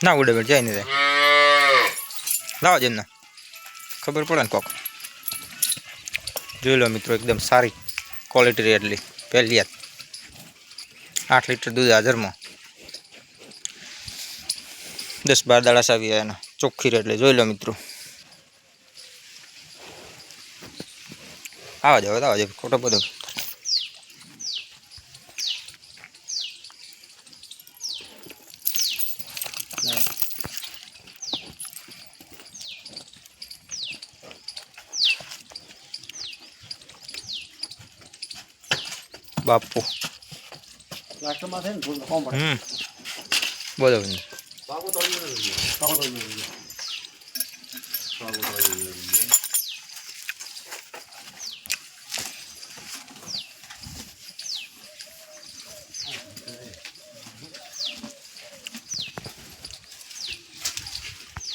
ના ઉડે બેટ જાય નહીં લાવો જ એમને ખબર પડે ને કોક જોઈ લો મિત્રો એકદમ સારી ક્વોલિટી રેટલી પહેલી યાદ 8 લીટર દૂધ હાજરમાં 10-12 દાડા સાવી એના ચોખ્ખી રેટલી જોઈ લો મિત્રો આવા જાવ ખોટો બધો બાપુ લાસ્ટમાં થાય ને ફૂલ કોમ પડે બોલો બાપુ તો